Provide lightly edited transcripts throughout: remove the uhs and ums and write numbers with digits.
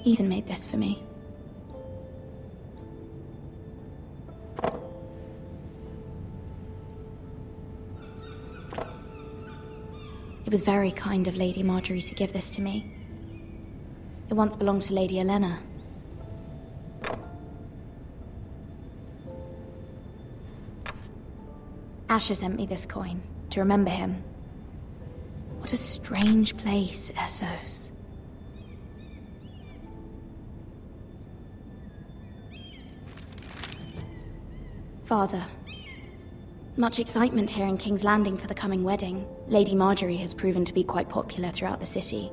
Ethan made this for me. It was very kind of Lady Marjorie to give this to me. It once belonged to Lady Elena. Asher sent me this coin to remember him. What a strange place, Essos. Father, much excitement here in King's Landing for the coming wedding. Lady Marjorie has proven to be quite popular throughout the city.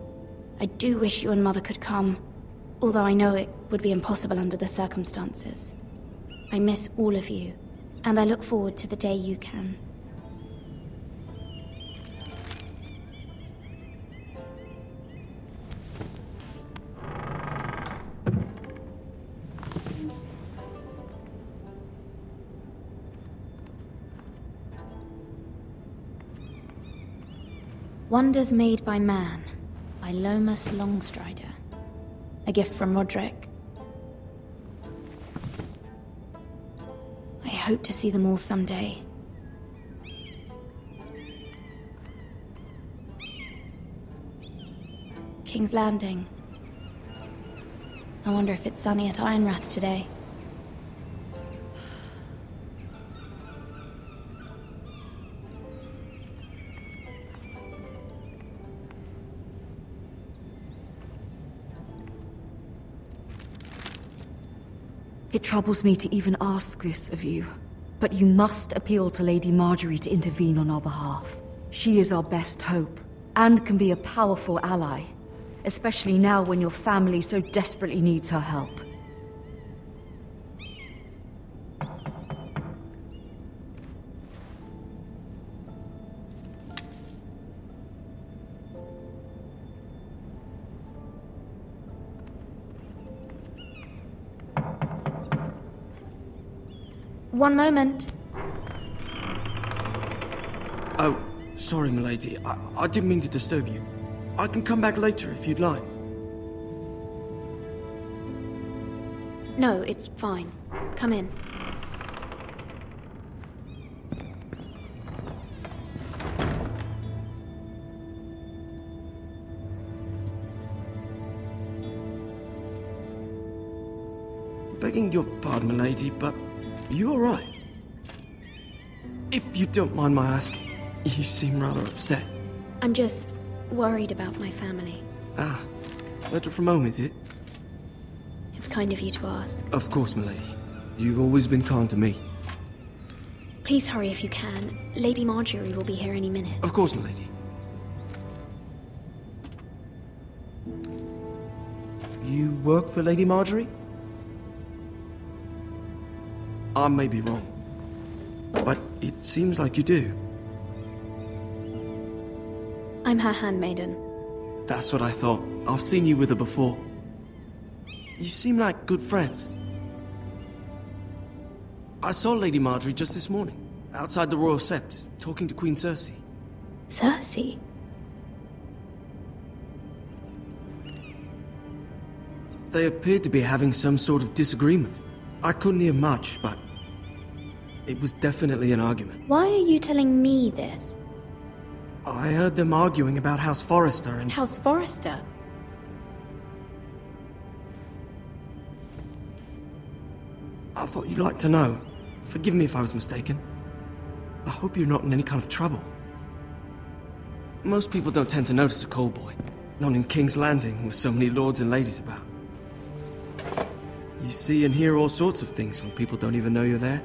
I do wish you and Mother could come, although I know it would be impossible under the circumstances. I miss all of you, and I look forward to the day you can. Wonders Made by Man, by Lomas Longstrider. A gift from Roderick. I hope to see them all someday. King's Landing. I wonder if it's sunny at Ironrath today. It troubles me to even ask this of you, but you must appeal to Lady Marjorie to intervene on our behalf. She is our best hope, and can be a powerful ally, especially now when your family so desperately needs her help. One moment. Oh, sorry, milady. I didn't mean to disturb you. I can come back later if you'd like. No, it's fine. Come in. Begging your pardon, milady, but you all right? If you don't mind my asking, you seem rather upset. I'm just worried about my family. Ah, letter from home, is it? It's kind of you to ask. Of course, milady. You've always been kind to me. Please hurry if you can. Lady Marjorie will be here any minute. Of course, milady. You work for Lady Marjorie? I may be wrong, but it seems like you do. I'm her handmaiden. That's what I thought. I've seen you with her before. You seem like good friends. I saw Lady Marjorie just this morning, outside the Royal Sept, talking to Queen Cersei. Cersei? They appeared to be having some sort of disagreement. I couldn't hear much, but it was definitely an argument. Why are you telling me this? I heard them arguing about House Forrester and... House Forrester? I thought you'd like to know. Forgive me if I was mistaken. I hope you're not in any kind of trouble. Most people don't tend to notice a callboy. Not in King's Landing, with so many lords and ladies about. You see and hear all sorts of things when people don't even know you're there.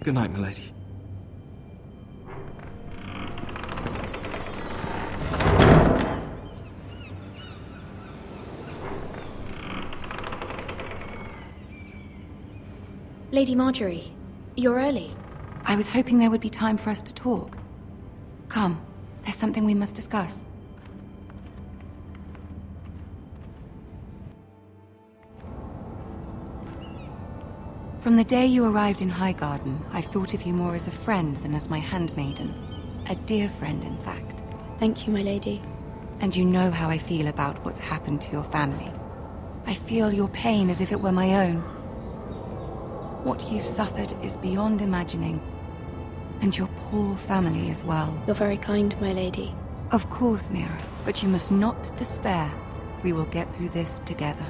Good night, milady. Lady Marjorie, you're early. I was hoping there would be time for us to talk. Come, there's something we must discuss. From the day you arrived in Highgarden, I've thought of you more as a friend than as my handmaiden. A dear friend, in fact. Thank you, my lady. And you know how I feel about what's happened to your family. I feel your pain as if it were my own. What you've suffered is beyond imagining. And your poor family as well. You're very kind, my lady. Of course, Mira, but you must not despair. We will get through this together.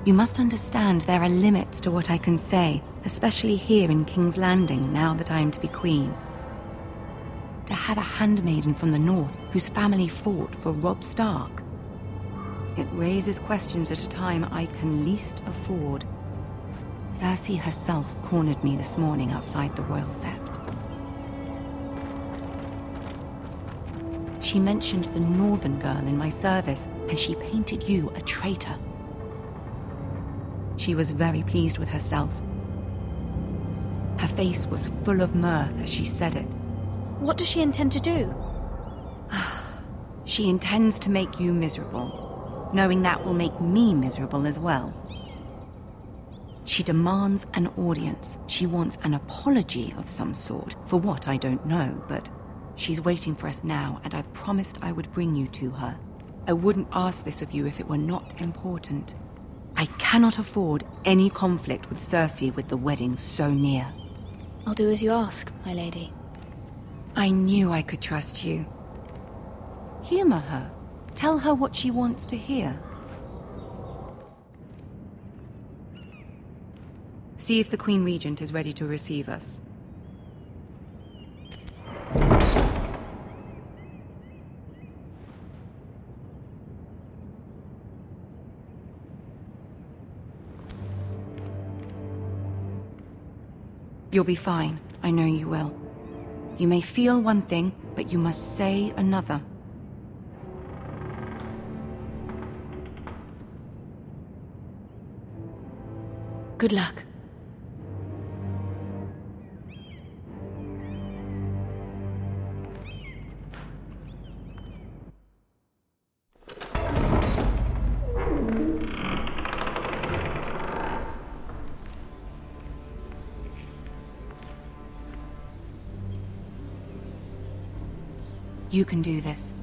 You must understand there are limits to what I can say, especially here in King's Landing, now that I am to be queen. To have a handmaiden from the north whose family fought for Robb Stark. It raises questions at a time I can least afford. Cersei herself cornered me this morning outside the Royal Sept. She mentioned the northern girl in my service, and she painted you a traitor. She was very pleased with herself. Her face was full of mirth as she said it. What does she intend to do? She intends to make you miserable, knowing that will make me miserable as well. She demands an audience. She wants an apology of some sort, for what I don't know, but she's waiting for us now, and I promised I would bring you to her. I wouldn't ask this of you if it were not important. I cannot afford any conflict with Cersei with the wedding so near. I'll do as you ask, my lady. I knew I could trust you. Humor her. Tell her what she wants to hear. See if the Queen Regent is ready to receive us. You'll be fine. I know you will. You may feel one thing, but you must say another. Good luck. You can do this.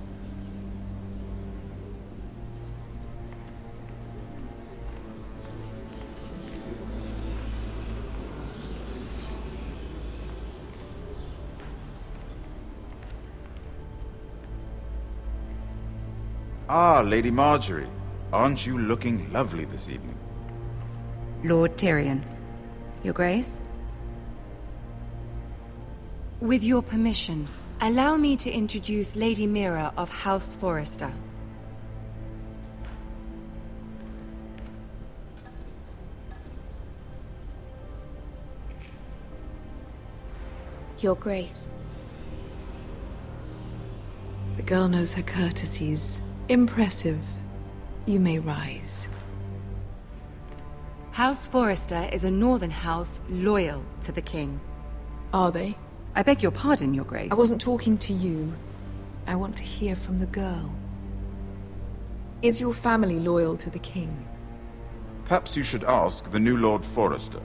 Ah, Lady Marjorie. Aren't you looking lovely this evening? Lord Tyrion. Your Grace? With your permission, allow me to introduce Lady Mira of House Forrester. Your Grace. The girl knows her courtesies. Impressive. You may rise. House Forrester is a northern house loyal to the king. Are they? I beg your pardon, Your Grace. I wasn't talking to you. I want to hear from the girl. Is your family loyal to the king? Perhaps you should ask the new Lord Forrester.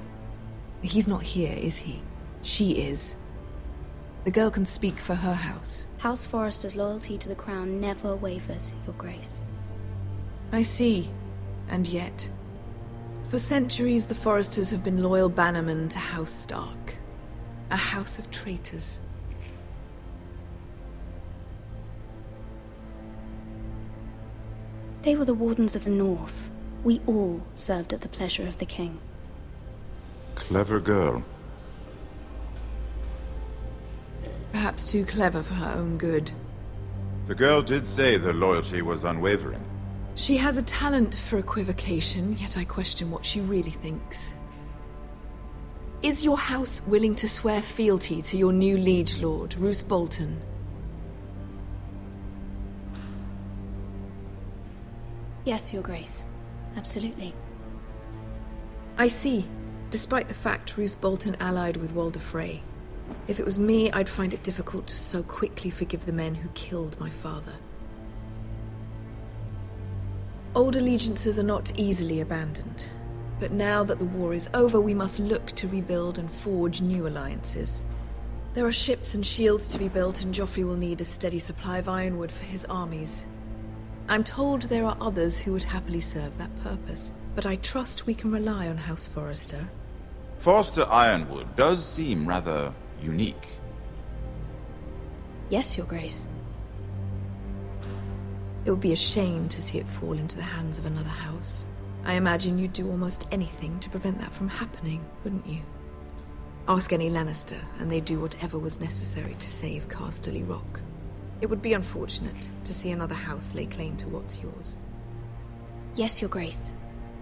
He's not here, is he? She is. The girl can speak for her house. House Forrester's loyalty to the crown never wavers, Your Grace. I see. And yet, for centuries the Forresters have been loyal bannermen to House Stark. A house of traitors. They were the Wardens of the North. We all served at the pleasure of the king. Clever girl. Perhaps too clever for her own good. The girl did say their loyalty was unwavering. She has a talent for equivocation, yet I question what she really thinks. Is your house willing to swear fealty to your new liege lord, Roose Bolton? Yes, Your Grace. Absolutely. I see. Despite the fact Roose Bolton allied with Walder Frey. If it was me, I'd find it difficult to so quickly forgive the men who killed my father. Old allegiances are not easily abandoned. But now that the war is over, we must look to rebuild and forge new alliances. There are ships and shields to be built, and Joffrey will need a steady supply of ironwood for his armies. I'm told there are others who would happily serve that purpose, but I trust we can rely on House Forrester. Forrester Ironwood does seem rather unique. Yes, Your Grace. It would be a shame to see it fall into the hands of another house. I imagine you'd do almost anything to prevent that from happening, wouldn't you? Ask any Lannister, and they'd do whatever was necessary to save Casterly Rock. It would be unfortunate to see another house lay claim to what's yours. Yes, Your Grace.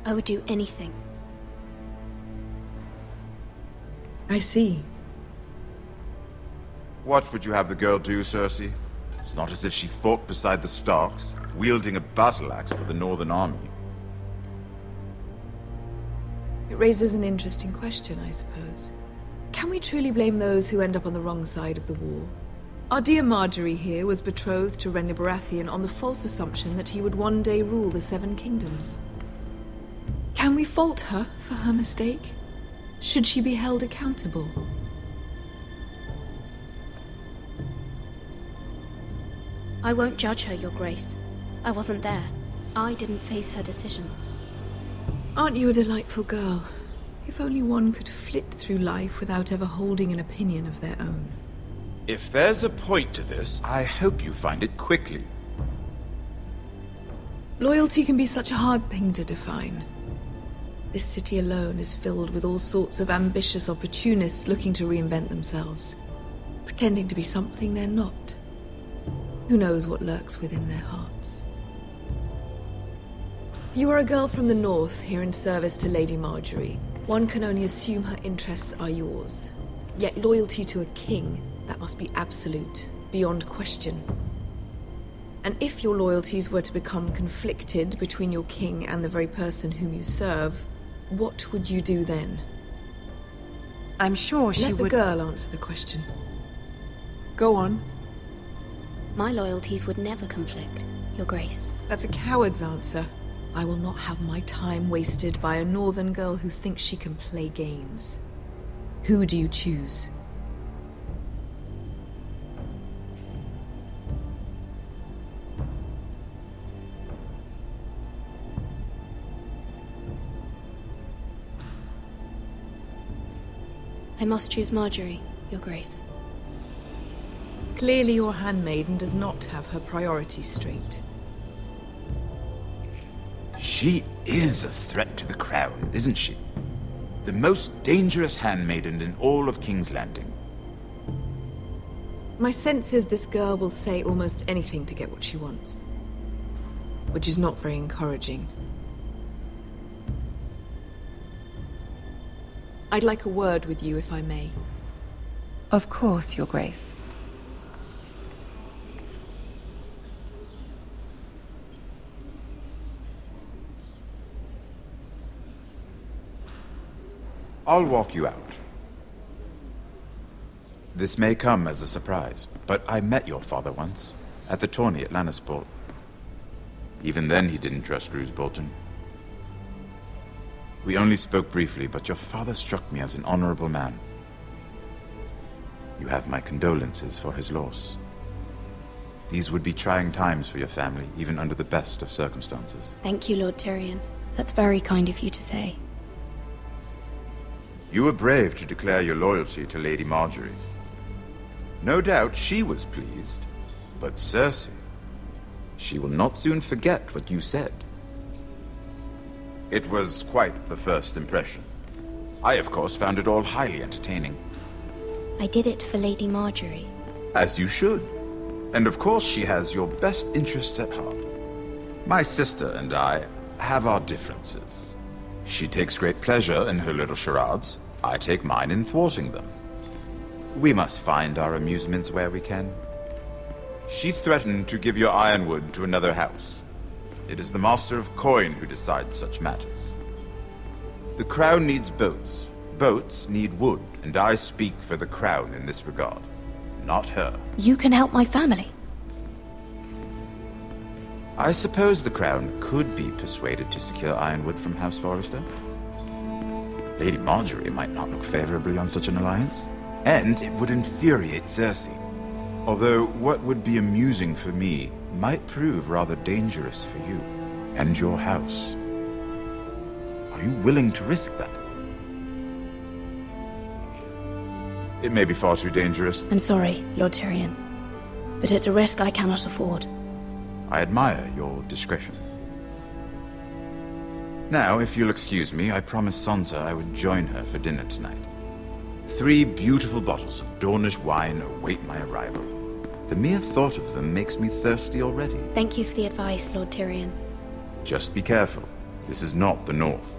I would do anything. I see. What would you have the girl do, Cersei? It's not as if she fought beside the Starks, wielding a battle axe for the Northern Army. It raises an interesting question, I suppose. Can we truly blame those who end up on the wrong side of the war? Our dear Marjorie here was betrothed to Renly Baratheon on the false assumption that he would one day rule the Seven Kingdoms. Can we fault her for her mistake? Should she be held accountable? I won't judge her, Your Grace. I wasn't there. I didn't face her decisions. Aren't you a delightful girl? If only one could flit through life without ever holding an opinion of their own. If there's a point to this, I hope you find it quickly. Loyalty can be such a hard thing to define. This city alone is filled with all sorts of ambitious opportunists looking to reinvent themselves, pretending to be something they're not. Who knows what lurks within their hearts? You are a girl from the north, here in service to Lady Marjorie. One can only assume her interests are yours. Yet loyalty to a king, that must be absolute, beyond question. And if your loyalties were to become conflicted between your king and the very person whom you serve, what would you do then? I'm sure she would... Let the girl answer the question. Go on. My loyalties would never conflict, Your Grace. That's a coward's answer. I will not have my time wasted by a northern girl who thinks she can play games. Who do you choose? I must choose Marjorie, Your Grace. Clearly your handmaiden does not have her priorities straight. She is a threat to the crown, isn't she? The most dangerous handmaiden in all of King's Landing. My sense is this girl will say almost anything to get what she wants. Which is not very encouraging. I'd like a word with you, if I may. Of course, Your Grace. I'll walk you out. This may come as a surprise, but I met your father once, at the tourney at Lannisport. Even then he didn't trust Roose Bolton. We only spoke briefly, but your father struck me as an honorable man. You have my condolences for his loss. These would be trying times for your family, even under the best of circumstances. Thank you, Lord Tyrion. That's very kind of you to say. You were brave to declare your loyalty to Lady Marjorie. No doubt she was pleased, but Cersei, she will not soon forget what you said. It was quite the first impression. I, of course, found it all highly entertaining. I did it for Lady Marjorie. As you should. And of course she has your best interests at heart. My sister and I have our differences. She takes great pleasure in her little charades. I take mine in thwarting them. We must find our amusements where we can. She threatened to give your ironwood to another house. It is the Master of Coin who decides such matters. The Crown needs boats. Boats need wood, and I speak for the Crown in this regard, not her. You can help my family. I suppose the Crown could be persuaded to secure ironwood from House Forrester. Lady Marjorie might not look favorably on such an alliance. And it would infuriate Cersei. Although what would be amusing for me might prove rather dangerous for you and your house. Are you willing to risk that? It may be far too dangerous. I'm sorry, Lord Tyrion, but it's a risk I cannot afford. I admire your discretion. Now, if you'll excuse me, I promised Sansa I would join her for dinner tonight. 3 beautiful bottles of Dornish wine await my arrival. The mere thought of them makes me thirsty already. Thank you for the advice, Lord Tyrion. Just be careful. This is not the North.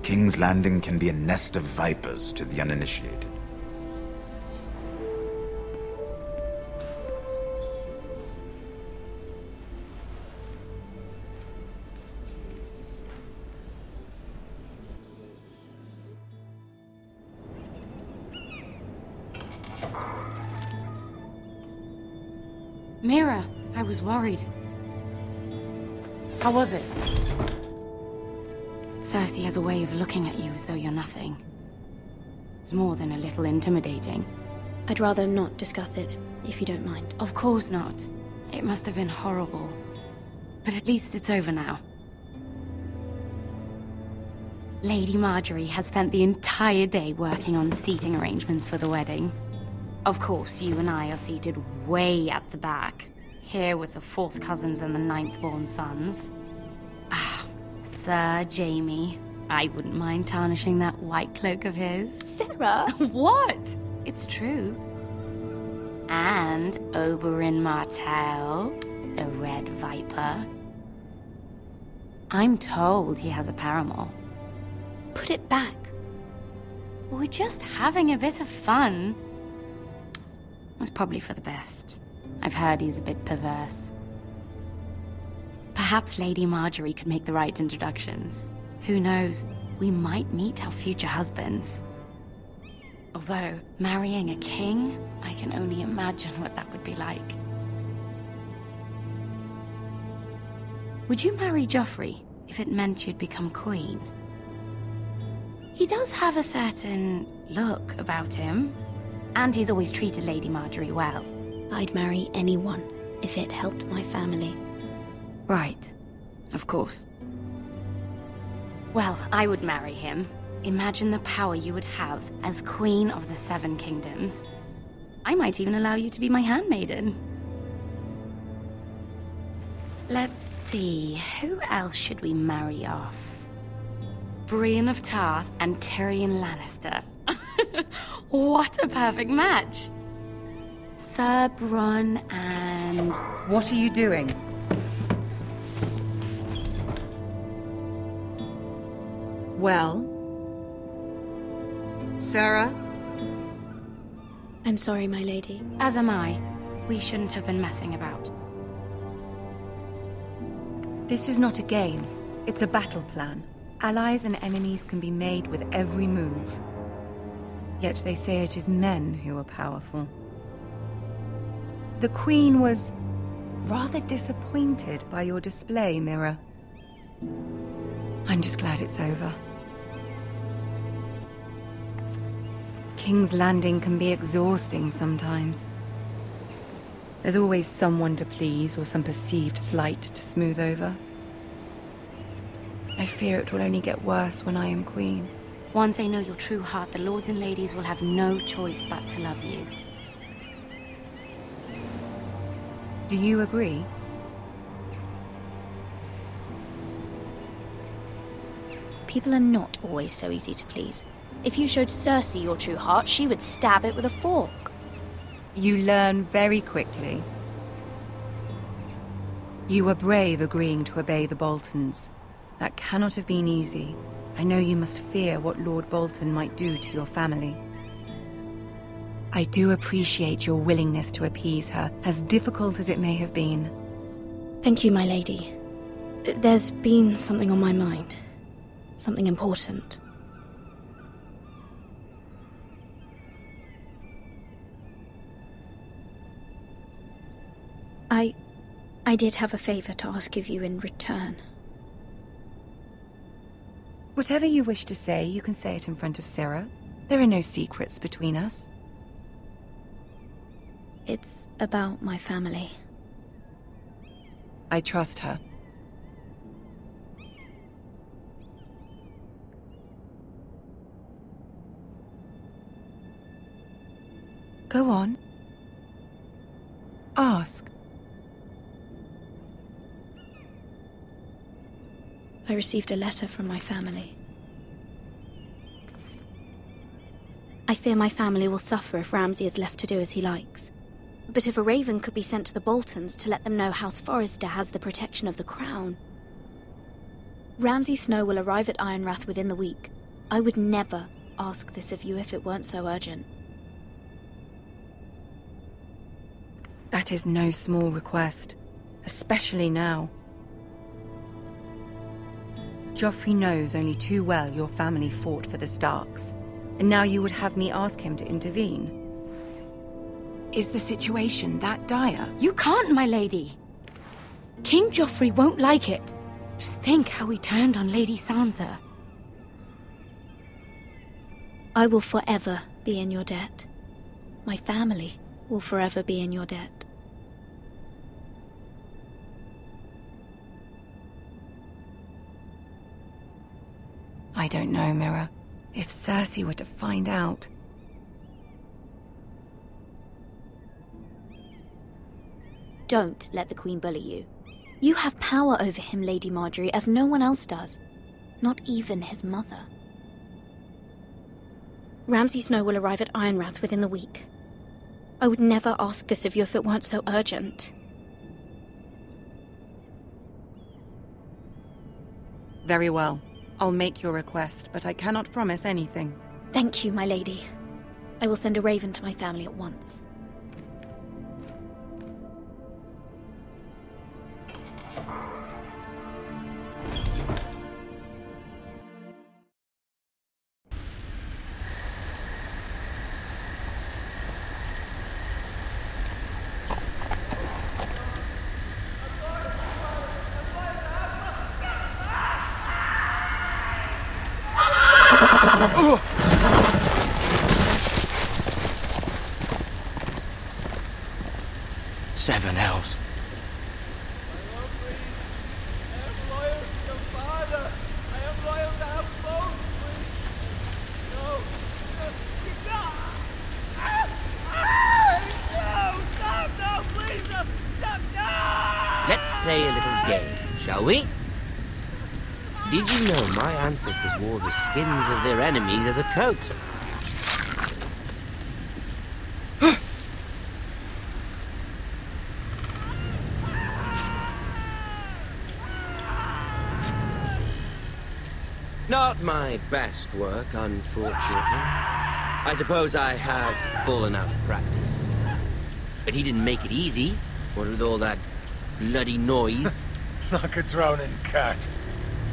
King's Landing can be a nest of vipers to the uninitiated. Mira, I was worried. How was it? Cersei has a way of looking at you as though you're nothing. It's more than a little intimidating. I'd rather not discuss it, if you don't mind. Of course not. It must have been horrible. But at least it's over now. Lady Margaery has spent the entire day working on seating arrangements for the wedding. Of course, you and I are seated way at the back, here with the 4th cousins and the 9th-born sons. Ah, Sir Jaime. I wouldn't mind tarnishing that white cloak of his. Sarah! What? It's true. And Oberyn Martell, the Red Viper. I'm told he has a paramour. Put it back. We're just having a bit of fun. That's probably for the best. I've heard he's a bit perverse. Perhaps Lady Margaery could make the right introductions. Who knows? We might meet our future husbands. Although, marrying a king, I can only imagine what that would be like. Would you marry Joffrey if it meant you'd become queen? He does have a certain look about him. And he's always treated Lady Margaery well. I'd marry anyone if it helped my family. Right. Of course. Well, I would marry him. Imagine the power you would have as Queen of the 7 Kingdoms. I might even allow you to be my handmaiden. Let's see, who else should we marry off? Brienne of Tarth and Tyrion Lannister. What a perfect match! Sir Bronn and... What are you doing? Well? Sarah? I'm sorry, my lady. As am I. We shouldn't have been messing about. This is not a game. It's a battle plan. Allies and enemies can be made with every move. Yet they say it is men who are powerful. The Queen was rather disappointed by your display, Mira. I'm just glad it's over. King's Landing can be exhausting sometimes. There's always someone to please or some perceived slight to smooth over. I fear it will only get worse when I am queen. Once they know your true heart, the lords and ladies will have no choice but to love you. Do you agree? People are not always so easy to please. If you showed Cersei your true heart, she would stab it with a fork. You learn very quickly. You were brave agreeing to obey the Boltons. That cannot have been easy. I know you must fear what Lord Bolton might do to your family. I do appreciate your willingness to appease her, as difficult as it may have been. Thank you, my lady. There's been something on my mind. Something important. I did have a favor to ask of you in return. Whatever you wish to say, you can say it in front of Sarah. There are no secrets between us. It's about my family. I trust her. Go on. Ask. I received a letter from my family. I fear my family will suffer if Ramsay is left to do as he likes. But if a raven could be sent to the Boltons to let them know House Forrester has the protection of the crown... Ramsay Snow will arrive at Ironrath within the week. I would never ask this of you if it weren't so urgent. That is no small request, especially now. Joffrey knows only too well your family fought for the Starks, and now you would have me ask him to intervene. Is the situation that dire? You can't, my lady. King Joffrey won't like it. Just think how he turned on Lady Sansa. I will forever be in your debt. My family will forever be in your debt. I don't know, Mira. If Cersei were to find out... Don't let the Queen bully you. You have power over him, Lady Marjorie, as no one else does. Not even his mother. Ramsay Snow will arrive at Ironrath within the week. I would never ask this of you if it weren't so urgent. Very well. I'll make your request, but I cannot promise anything. Thank you, my lady. I will send a raven to my family at once. Seven elves. Let's play a little game, shall we? Did you know my ancestors wore the skins of their enemies as a coat? Not my best work, unfortunately. I suppose I have fallen out of practice. But he didn't make it easy, what with all that bloody noise. Like a drowning cat.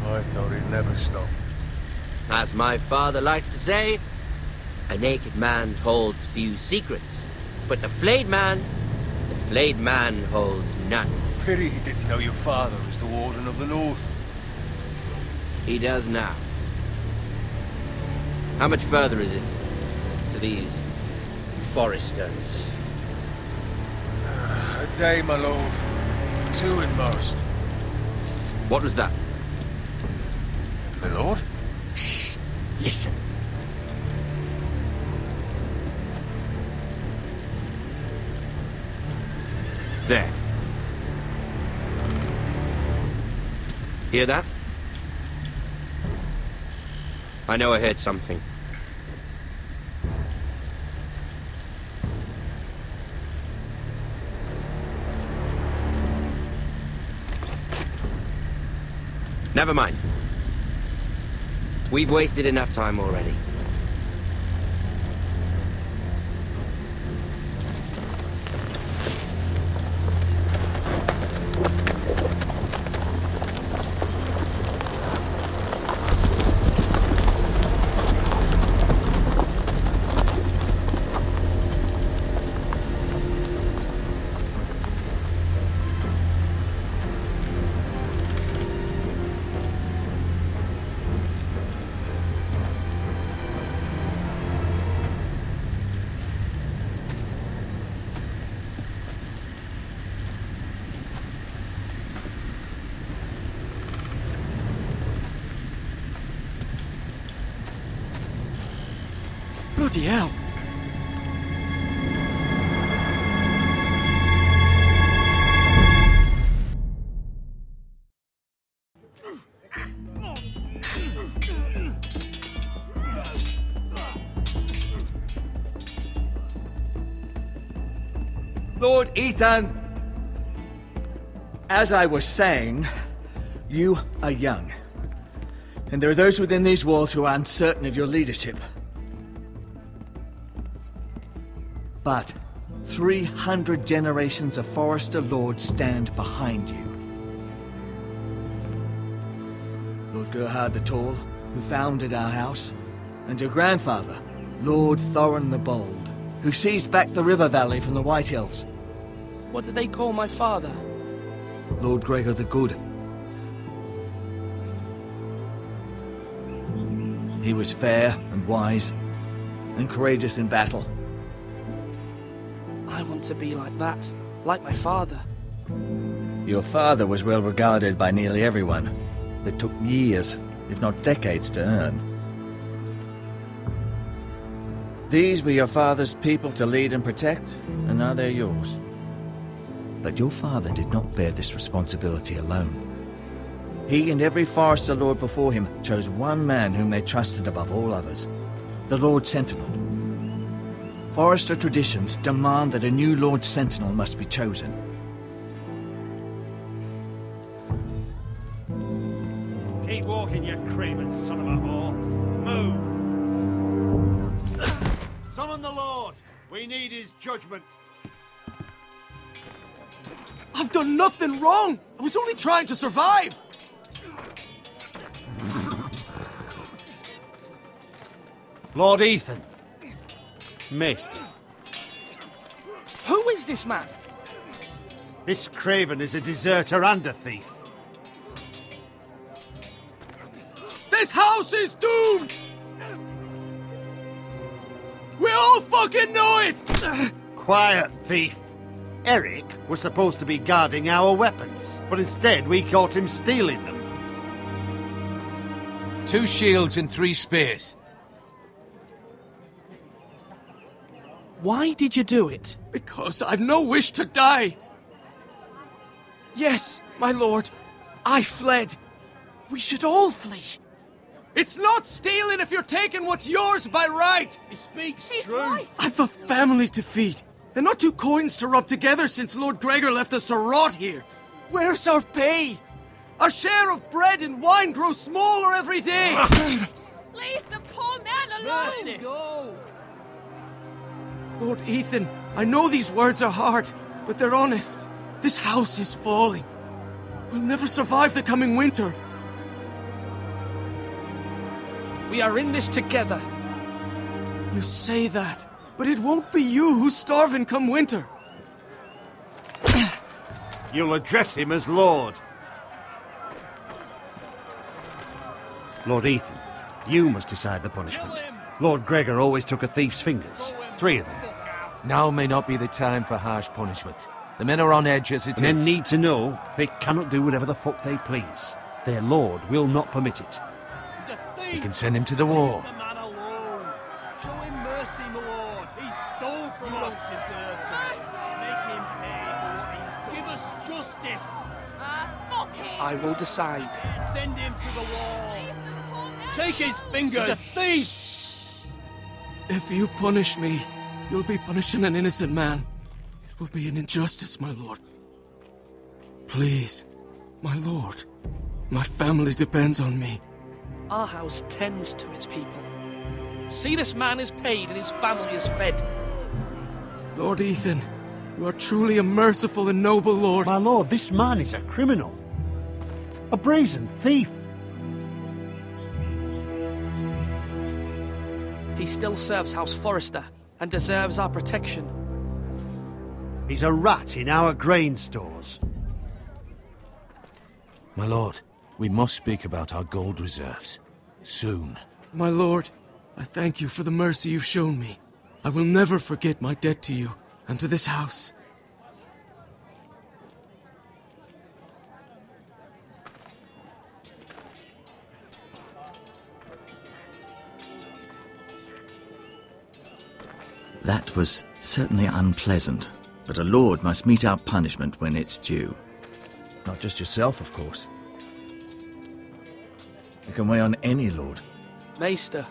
I thought he'd never stop. As my father likes to say, a naked man holds few secrets, but the flayed man holds none. Pity he didn't know your father was the Warden of the North. He does now. How much further is it to these Foresters? A day, my lord. 2 at most. What was that? My lord? Shh! Listen. There. Hear that? I know I heard something. Never mind. We've wasted enough time already. Bloody hell! Lord Ethan, as I was saying, you are young. And there are those within these walls who are uncertain of your leadership. But 300 generations of Forester Lords stand behind you. Lord Gerhard the Tall, who founded our house, and your grandfather, Lord Thorin the Bold, who seized back the river valley from the White Hills. What did they call my father? Lord Gregor the Good. He was fair and wise, and courageous in battle. I want to be like that, like my father. Your father was well regarded by nearly everyone. It took years, if not decades, to earn. These were your father's people to lead and protect, and now they're yours. But your father did not bear this responsibility alone. He and every Forester Lord before him chose one man whom they trusted above all others, the Lord Sentinel. Forester traditions demand that a new Lord Sentinel must be chosen. Keep walking, you craven son of a whore. Move! Summon the Lord! We need his judgment. I've done nothing wrong! I was only trying to survive! Lord Ethan. Missed. Who is this man? This craven is a deserter and a thief. This house is doomed! We all fucking know it! Quiet, thief. Eric was supposed to be guarding our weapons, but instead we caught him stealing them. 2 shields and 3 spears. Why did you do it? Because I've no wish to die. Yes, my lord, I fled. We should all flee. It's not stealing if you're taking what's yours by right. He speaks true. Right. I've a family to feed, and not 2 coins to rub together since Lord Gregor left us to rot here. Where's our pay? Our share of bread and wine grows smaller every day. Leave the poor man alone! Mercy. Go! Lord Ethan, I know these words are hard, but they're honest. This house is falling. We'll never survive the coming winter. We are in this together. You say that, but it won't be you who's starving come winter. You'll address him as Lord. Lord Ethan, you must decide the punishment. Lord Gregor always took a thief's fingers. 3 of them. Now may not be the time for harsh punishment. The men are on edge as it is. Men need to know they cannot do whatever the fuck they please. Their lord will not permit it. We can send him to the wall. Leave the man alone. Show him mercy, my lord. He stole from us. Make him pay for what he stole. Give us justice. Fuck him! I will decide. Send him to the wall. Leave the poor man Take his fingers. He's a thief. If you punish me, you'll be punishing an innocent man. It will be an injustice, my lord. Please, my lord. My family depends on me. Our house tends to its people. See, this man is paid and his family is fed. Lord Ethan, you are truly a merciful and noble lord. My lord, this man is a criminal. A brazen thief. He still serves House Forester and deserves our protection. He's a rat in our grain stores. My lord, we must speak about our gold reserves. Soon. My lord, I thank you for the mercy you've shown me. I will never forget my debt to you and to this house. That was certainly unpleasant, but a lord must mete out punishment when it's due. Not just yourself, of course. You can weigh on any lord. Maester,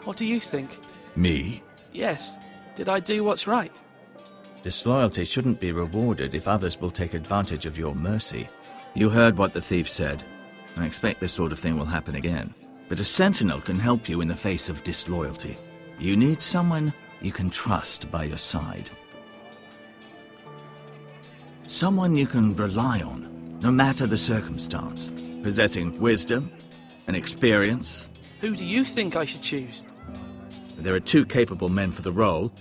what do you think? Me? Yes. Did I do what's right? Disloyalty shouldn't be rewarded if others will take advantage of your mercy. You heard what the thief said. I expect this sort of thing will happen again. But a sentinel can help you in the face of disloyalty. You need someone you can trust by your side. Someone you can rely on, no matter the circumstance. Possessing wisdom and experience. Who do you think I should choose? There are two capable men for the role.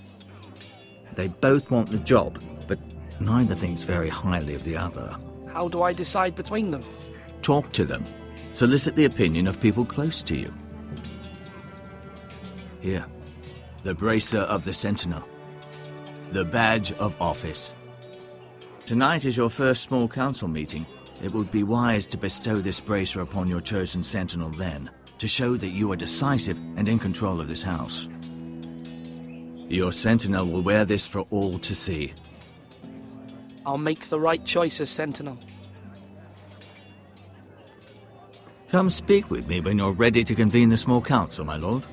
They both want the job, but neither thinks very highly of the other. How do I decide between them? Talk to them. Solicit the opinion of people close to you. Here, the bracer of the Sentinel. The badge of office. Tonight is your first small council meeting. It would be wise to bestow this bracer upon your chosen Sentinel then, to show that you are decisive and in control of this house. Your Sentinel will wear this for all to see. I'll make the right choice as Sentinel. Come speak with me when you're ready to convene the small council, my lord.